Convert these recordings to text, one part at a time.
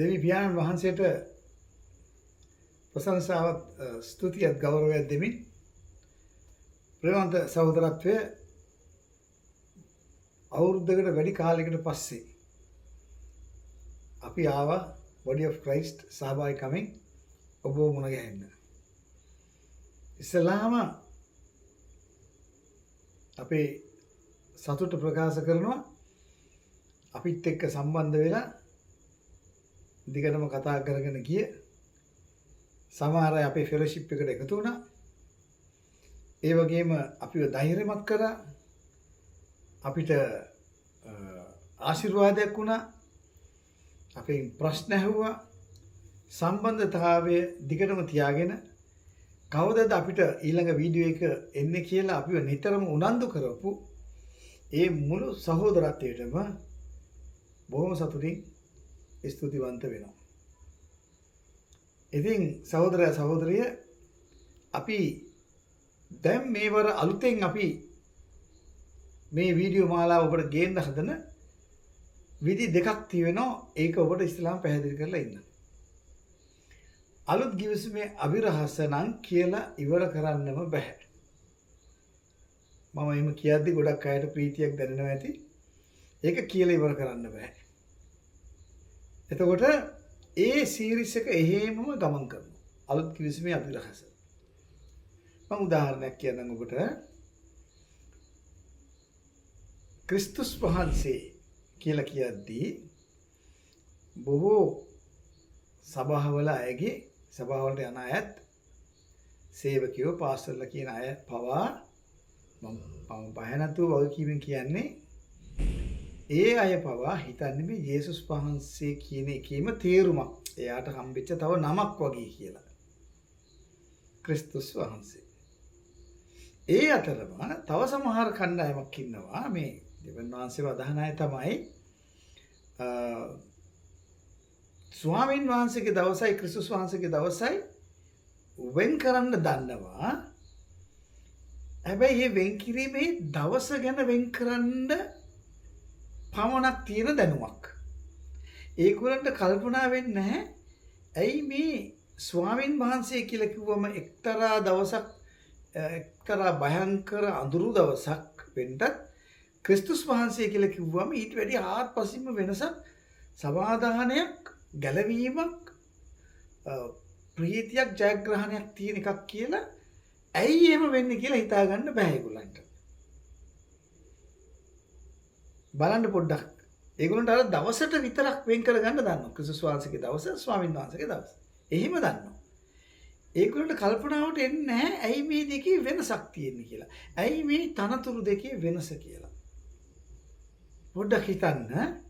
දෙවි පියාණන් වහන්සේට ප්‍රශංසාවත් ස්තුතියත් ගෞරවයක් දෙමින් ප්‍රේමවන්ත සහෝදරත්වය අවුරුද්දකට වැඩි කාලයකට පස්සේ අපි ආවා Body of Christ සහභාගීකමෙන් ඔබ මුණ ගැහෙන්න. ඉස්ලාම අපේ සතුට ප්‍රකාශ කරනවා අපිත් එක්ක සම්බන්ධ වෙලා දිගටම කතා කරගෙන ගිය සමහර අය අපේ ෆෙලෝෂිප් එකට එකතු වුණා. ඒ වගේම අපිව ධෛර්යමත් කරා. අපිට ආශිර්වාදයක් වුණා. අපේ ප්‍රශ්න ඇහුවා. සම්බන්ධතාවය දිගටම තියාගෙන කවදද අපිට ඊළඟ වීඩියෝ එක එන්නේ කියලා අපිව නිතරම උනන්දු කරපු ඒ මුළු සහෝදරත්වයටම බොහොම සතුටින් ස්තුතිවන්ත වෙනවා. ඉතින් සහෝදරයා සහෝදරිය අපි දැන් මේවර අලුතෙන් අපි මේ වීඩියෝ මාලාව ඔබට ගේන්න හදන විදි දෙකක් තියෙනවා. ඒක ඔබට ඉස්සෙල්ලාම පැහැදිලි කරලා ඉන්න. අලුත් ගිවිසුමේ අභිරහස නම් කියලා ඉවර කරන්නම බෑ. මම එහෙම කියද්දි ගොඩක් අයට ප්‍රීතියක් දැනෙනවා ඇති. ඒක කියලා ඉවර කරන්න බෑ. එතකොට ඒ සීරීස් එක එහෙමම ගමන් කරනවා. අලුත් ගිවිසුමේ අභිරහස. මම උදාහරණයක් කියන්නම් ඔබට. ක්‍රිස්තුස් වහන්සේ කියලා කියද්දී බොහෝ සභාවල අයගේ සභාවලට යන අයත් සේවකයෝ පාස්ටර්ලා කියන අය පවා මම බය නැතුව වගකීමෙන් කියන්නේ ඒ අය පවා හිතන්නේ මේ යේසුස් වහන්සේ කියන එකේම තේරුමක් එයාට හම්බෙච්ච තව නමක් වගේ කියලා. ක්‍රිස්තුස් වහන්සේ. ඒ අතරම තව සමහර කණ්ඩායමක් ඉන්නවා මේ දෙවියන් වහන්සේව අදහන අය තමයි ස්වාමීන් වහන්සේගේ දවසයි ක්‍රිස්තුස් වහන්සේගේ දවසයි වෙන් කරන්න දන්නවා. හැබැයි මේ වෙන් කිරීමේ දවස ගැන වෙන් කරන්න පමණක් තියෙන දැනුමක්. ඒගොල්ලන්ට කල්පනා වෙන්නේ නැහැ. ඇයි මේ ස්වාමීන් වහන්සේ කියලා කිව්වම එක්තරා දවසක් එක්තරා භයංකර අඳුරු දවසක් වෙන්නත් ක්‍රිස්තුස් වහන්සේ කියලා කිව්වම ඊට වැඩි ආත්පසින්ම වෙනසක් සමාදානයක් ගැලවීමක් ප්‍රීතියක් ජයග්‍රහණයක් තියෙන එකක් කියලා ඇයි එහෙම වෙන්නේ කියලා හිතා ගන්න බෑ ඒගොල්ලන්ට. බලන්න පොඩ්ඩක්. ඒගොල්ලන්ට අර දවසට විතරක් වෙන් කරගන්න දන්නවා. ක්‍රිස්තුස් වහන්සේගේ දවස, ස්වාමීන් වහන්සේගේ දවස. එහෙම දන්නවා. ඒගොල්ලන්ට කල්පනාවට එන්නේ නැහැ ඇයි මේ දෙකේ වෙනසක් තියෙන්නේ කියලා. ඇයි මේ තනතුරු දෙකේ වෙනස කියලා. පොඩ්ඩක් හිතන්න.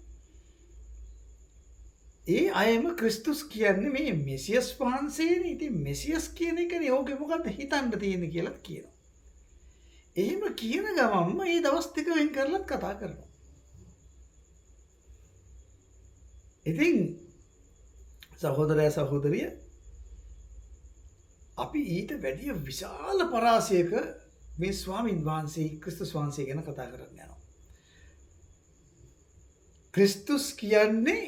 ඒ අයම ක්‍රිස්තුස් කියන්නේ මේ මෙසියස් වහන්සේනේ. ඉතින් මෙසියස් කියන එකනේ ඕකේ මොකද්ද හිතන්න තියෙන්නේ කියලා කියනවා. එහෙම කියන ගමන්ම මේ දවස් දෙක වෙන් කරලත් කතා කරනවා. ඉතින් සහෝදරයා සහෝදරිය අපි ඊට වැඩිය විශාල පරාසයක මේ ස්වාමීන් වහන්සේ ක්‍රිස්තුස් වහන්සේ ගැන කතා කරන්න යනවා. ක්‍රිස්තුස් කියන්නේ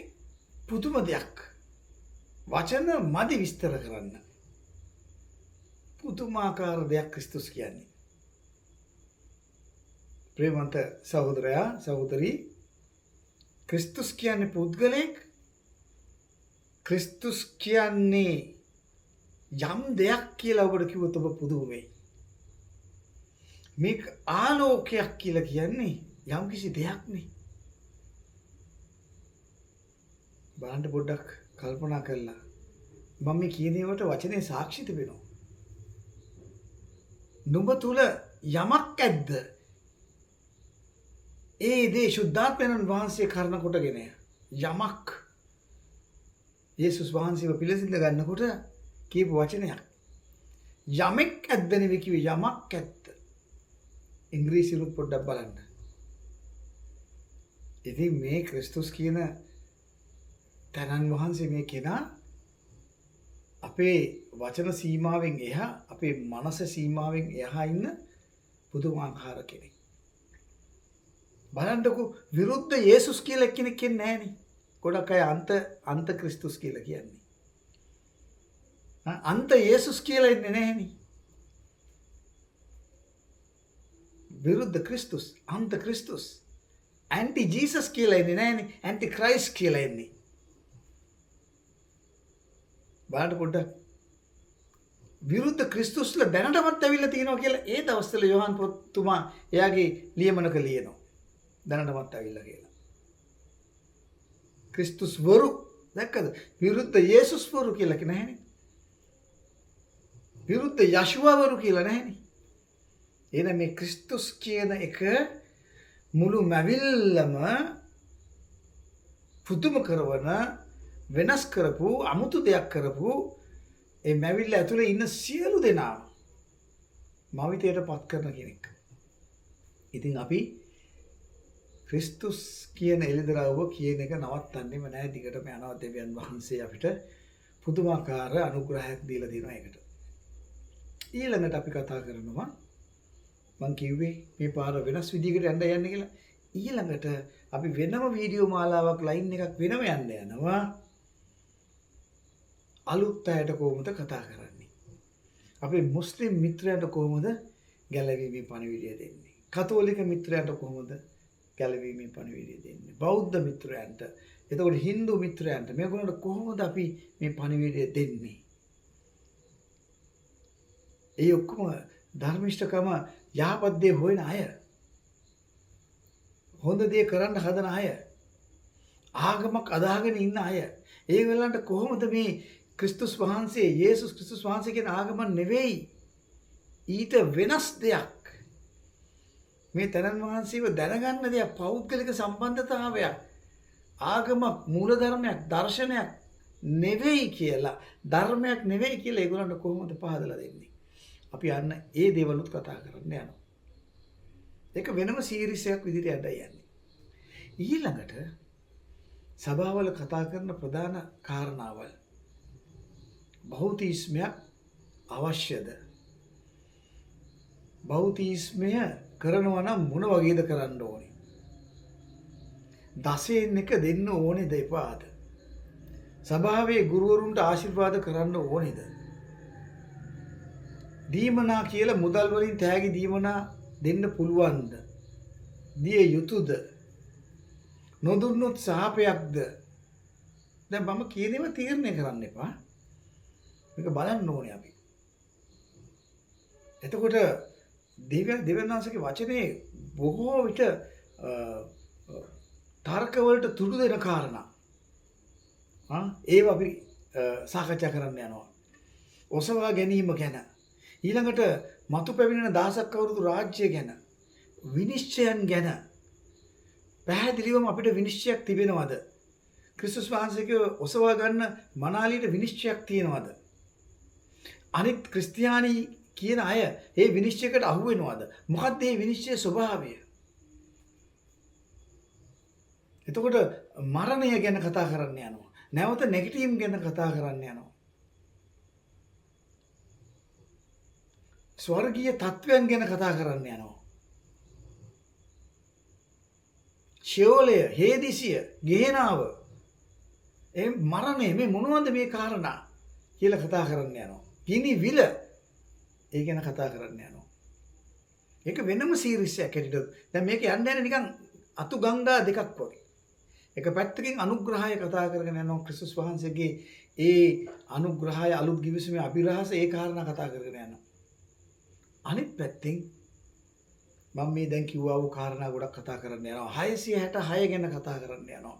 පුදුම දෙයක්. වචන මදි විස්තර කරන්න. පුදුමාකාර දෙයක් ක්‍රිස්තුස් කියන්නේ. ප්‍රේමවන්ත සහෝදරයා සහෝදරී ක්‍රිස්තුස් කියන්නේ පුද්ගලයෙක්. ක්‍රිස්තුස් කියන්නේ යම් දෙයක් කියලා ඔබට කිව්වොත් ඔබ පුදුම වෙයි. මේක ආලෝකයක් කියලා කියන්නේ යම් කිසි දෙයක් නේ. බලන්න පොඩ්ඩක් කල්පනා කරලා මම මේ කියන ඒවාට වචනේ සාක්ෂි තිබෙනවා. නුඹ තුල යමක් ඇද්ද? ඒ දේ ශුද්ධාත්මයන් වහන්සේ කරන කොටගෙන යමක් යේසුස් වහන්සේව පිළිසිඳ ගන්නකොට කියපු වචනයක්. යමෙක් ඇද්ද නෙවෙයි කිව්වේ යමක් ඇත්ත. ඉංග්‍රීසිරුත් පොඩ්ඩක් බලන්න. ඉතින් මේ ක්‍රිස්තුස් කියන තනන් වහන්සේ මේ කෙනා අපේ වචන සීමාවෙන් එහා අපේ මනස සීමාවෙන් එහා ඉන්න පුදුමාකාර කෙනෙක්. බලන්නකො විරුද්ධ යේසුස් කියලා කෙනෙක් ඉන්නේ නැහනේ. ගොඩක් අය අන්ත ක්‍රිස්තුස් කියලා කියන්නේ. අන්ත යේසුස් කියලා ඉන්නේ නැහෙනි. විරුද්ධ ක්‍රිස්තුස්, අන්ත ක්‍රිස්තුස්. ඇන්ටි ජීසස් කියලා ඉන්නේ නැහෙනි. ඇන්ටි ක්‍රයිස්ට් කියලා ඉන්නේ. බලන්න පොඩ්ඩක්. විරුද්ධ ක්‍රිස්තුස්ලා දැනටමත් ඇවිල්ලා තියෙනවා කියලා ඒ දවස්වල යෝහන් පොත්තුමා එයාගේ ලියමනක ලියනවා. දැනටමත් ඇවිල්ලා කියලා. ක්‍රිස්තුස් වරු දැක්කද? විරුද්ධ යේසුස් වරු කියලා කිය නැහැනේ. විරුද්ධ යෂුවා වරු කියලා නැහැනේ. එහෙනම් මේ ක්‍රිස්තුස් කියන එක මුළු මැවිල්ලම පුදුම කරවන වෙනස් කරපු අමුතු දෙයක් කරපු ඒ මැවිල්ල ඇතුලේ ඉන්න සියලු දෙනා මවිතයට පත් කරන කෙනෙක්. ඉතින් අපි ක්‍රිස්තුස් කියන එළිදරව්ව කියන එක නවත්තන්නෙම නැහැ. දිගටම යනවා. දෙවියන් වහන්සේ අපිට පුදුමාකාර අනුග්‍රහයක් දීලා දෙනවා ඒකට. ඊළඟට අපි කතා කරනවා මම කිව්වේ මේ පාර වෙනස් විදිහකට යන්න කියලා. ඊළඟට අපි වෙනම වීඩියෝ මාලාවක් ලයින් එකක් වෙනම යන්න යනවා. අලුත් අයට කොහොමද කතා කරන්නේ? අපේ මුස්ලිම් මිත්‍රයන්ට කොහොමද ගැලවීමේ පණිවිඩය දෙන්නේ? කතෝලික මිත්‍රයන්ට කොහොමද ගැලවීමේ පණිවිඩය දෙන්නේ? බෞද්ධ මිත්‍රයන්ට, එතකොට හින්දු මිත්‍රයන්ට මේගොල්ලන්ට කොහොමද අපි මේ පණිවිඩය දෙන්නේ? ඒ ඔක්කොම ධර්මිෂ්ඨකම යහපත් දේ හොයන අය, හොඳ දේ කරන්න හදන අය, ආගමක් අදාගෙන ඉන්න අය, ඒ වෙලාවට කොහොමද මේ ක්‍රිස්තුස් වහන්සේ, යේසුස් ක්‍රිස්තුස් වහන්සේ කියන ආගම නෙවෙයි, ඊට වෙනස් දෙයක්, මේ තනන් වහන්සේව දැනගන්න දෙයක්, පෞද්ගලික සම්බන්ධතාවයක්, ආගමක්, මූලධර්මයක්, දර්ශනයක් නෙවෙයි කියලා, ධර්මයක් නෙවෙයි කියලා ඒගොල්ලන්ට කොහොමද පහදලා දෙන්නේ? අපි යන්න ඒ දේවලුත් කතා කරන්න යනවා. ඒක වෙනම සීරීස් එකක් විදිහට යන්න යන්නේ. ඊළඟට සභාවල කතා කරන ප්‍රධාන කාරණාවල්. බෞතිස්මයක් අවශ්‍යද? බෞතිස්මය කරනවා නම් මොන වගේද කරන්න ඕනේ? දසයෙන් එක දෙන්න ඕනේද එපාද? සභාවේ ගුරුවරුන්ට ආශිර්වාද කරන්න ඕනේද? දීමනා කියලා මුදල් වලින් තෑගි දීමනා දෙන්න පුළුවන්ද? දිය යුතුයද? නොදුන්නොත් සාපයක්ද? දැන් මම කියනේම තීරණය කරන්න එපා. මේක බලන්න ඕනේ අපි. එතකොට දෙවියන්වහන්සේගේ වචනේ බොහෝ විට තර්ක වලට තුඩු දෙන කාරණා. ඒව අපි සාකච්ඡා කරන්න යනවා. ඔසවා ගැනීම ගැන. ඊළඟට මතු පැමිණෙන දහසක් අවුරුදු රාජ්‍ය ගැන, විනිශ්චයන් ගැන පැහැදිලිවම අපිට විනිශ්චයක් තිබෙනවද? ක්‍රිස්තුස් වහන්සේගේ ඔසවා ගන්න මනාලියට විනිශ්චයක් තියෙනවද? අනිත් ක්‍රිස්තියානි කියන අය ඒ විනිශ්චයකට අහු වෙනවද? මොකක්ද මේ විනිශ්චයේ ස්වභාවය? එතකොට මරණය ගැන කතා කරන්න යනවා. නැවත නැගිටීම් ගැන කතා කරන්න යනවා. ස්වර්ගීය තත්වයන් ගැන කතා කරන්න යනවා. ෂියෝලය, හේදිසිය, ගේනාව, ඒ මරණය, මේ මොනවද මේ කාරණා කියලා කතා කරන්න යනවා. ගිනි විල, ඒ ගැන කතා කරන්න යනවා. ඒක වෙනම සීරීස් එකක් හැටියට. දැන් මේක යන්න යන නිකන් අතු ගංගා දෙකක් වගේ. එක පැත්තකින් අනුග්‍රහය කතා කරගෙන යනවා, ක්‍රිස්තුස් වහන්සේගේ ඒ අනුග්‍රහය, අලුත් ගිවිසුමේ අභිරහස, ඒ කාරණා කතා කරගෙන යනවා. අනිත් පැත්තෙන් මම මේ දැන් කිව්වා වූ කාරණා ගොඩක් කතා කරන්න යනවා. 666 ගැන කතා කරන්න යනවා.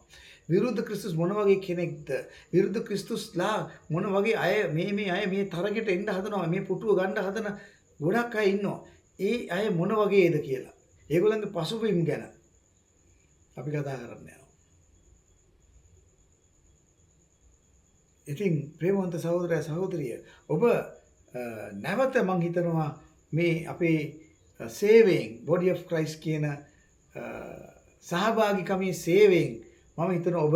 විරුද්ධ ක්‍රිස්තුස් මොන වගේ කෙනෙක්ද? විරුද්ධ ක්‍රිස්තුස්ලා මොන වගේ අය, මේ අය මේ තරගෙට එන්න හදනවා, මේ පුටුව ගන්න හදන ගොඩක් අය ඉන්නවා. ඒ අය මොන වගේද කියලා. ඒගොල්ලන්ගේ පසුබිම් ගැන අපි කතා කරන්න යනවා. ඉතින් ප්‍රේමවන්ත සහෝදරයා සහෝදරිය, ඔබ නැවත මං හිතනවා මේ අපේ සේවයෙන්, බොඩි ඔෆ් ක්‍රයිස්ට් කියන සහභාගිකමේ සේවයෙන් මම හිතනවා ඔබ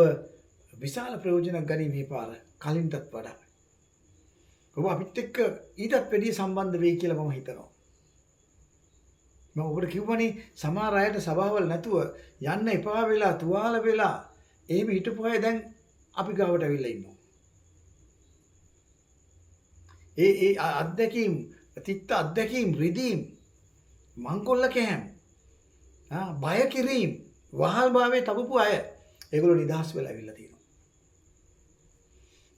විශාල ප්‍රයෝජනයක් ගනී මේ පාර කලින්ටත් වඩා. ඔබ අපිත් එක්ක ඊටත් වැඩිය සම්බන්ධ වෙයි කියලා මම හිතනවා. මම ඔබට කිව්වනේ සමහර අයට සභාවල් නැතුව යන්න එපා වෙලා, තුවාල වෙලා එහෙම හිටපු අය දැන් අපි ගාවට ඇවිල්ලා ඉන්නවා. ඒ අත්දැකීම්, තිත්ත අත්දැකීම්, රිදීම්, මංකොල්ල කෑම්, බය කිරීම, වහල් භාවයේ තබපු අය ඒගොල්ලෝ නිදහස් වෙලා ඇවිල්ලා තියෙනවා.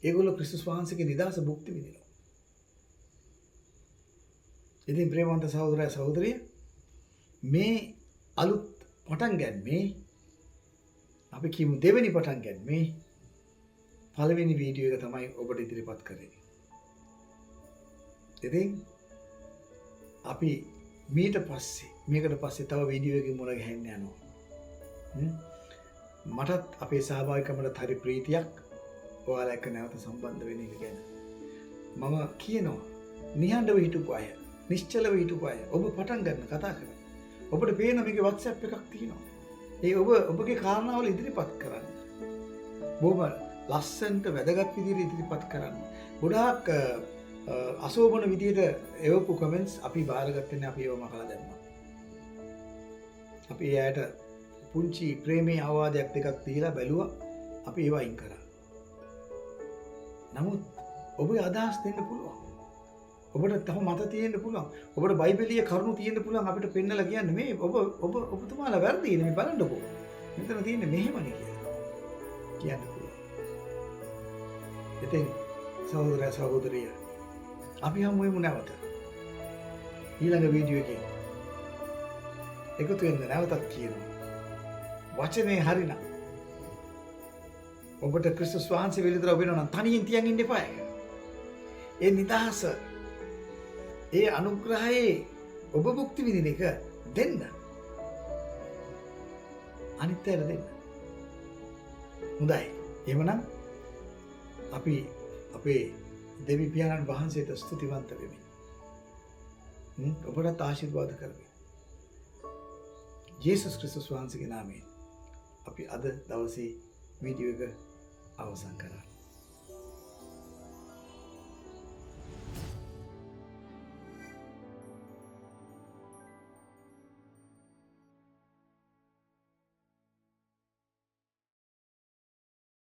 ඒගොල්ලෝ ක්‍රිස්තුස් වහන්සේගේ නිදහස භුක්ති විඳිනවා. ඉතින් ප්‍රේමවන්ත සහෝදරයා සහෝදරිය මේ අලුත් පටන් ගැනීමේ අපි කියමු දෙවෙනි පටන් ගැනීමේ පළවෙනි වීඩියෝ එක තමයි ඔබට ඉදිරිපත් කරන්නේ. ඉතින් අපි මේකට පස්සේ තව වීඩියෝ එකකින් මුණ ගැහෙන්න යනවා. මටත් අපේ සහභාගීකමට හරි ප්‍රීතියක් ඔයාලා එක්ක නැවත සම්බන්ධ වෙන එක ගැන. මම කියනවා නිහඬව හිටපු අය, නිශ්චලව හිටපු අය ඔබ පටන් ගන්න කතා කරන්න. ඔබට පේන මේකේ WhatsApp එකක් තියෙනවා. ඒ ඔබගේ කාරණාවල ඉදිරිපත් කරන්න. බොහොම ලස්සනට වැදගත් විදිහට ඉදිරිපත් කරන්න. ගොඩාක් අසෝබන විදිහට එවපු කමෙන්ට්ස් අපි බාරගත්තේ නැහැ. අපි ඒවම කළා දැම්මා. අපි එයාට පුංචි ප්‍රේමී අවවාදයක් දෙකක් දීලා බැලුවා. අපි ඒව අයින් කරා. නමුත් ඔබේ අදහස් දෙන්න පුළුවන්. ඔබට තව මත තියෙන්න පුළුවන්. ඔබට බයිබලීය කරුණු තියෙන්න පුළුවන්. අපිට පෙන්නලා කියන්න මේ ඔබතුමාලා වැරදි නේ, මේ බලන්නකෝ. මෙතන තියෙන්නේ මෙහෙමනේ කියලා. කියන්න පුළුවන්. ඉතින් සහෝදරයා සහෝදරිය අපි හමු වෙමු නැවත. ඊළඟ වීඩියෝ එකේ එකතු වෙන්න නැවතත් කියනවා. වචනේ හරිනම් ඔබට ක්‍රිස්තුස් වහන්සේ පිළිතුර වෙනවා නම් තනියෙන් තියන් ඉන්න එපා. ඒ නිදහස, ඒ අනුග්‍රහයේ ඔබ භුක්ති විඳින එක දෙන්න. අනිත් අයට දෙන්න. හොඳයි. එහෙමනම් අපි අපේ දෙවි පියාණන් වහන්සේට ස්තුතිවන්ත වෙමින් ඔබට ආශිර්වාද කරමි. යේසුස් ක්‍රිස්තුස් වහන්සේගේ නාමයෙන් අපි අද දවසේ වීඩියෝ එක අවසන් කරා.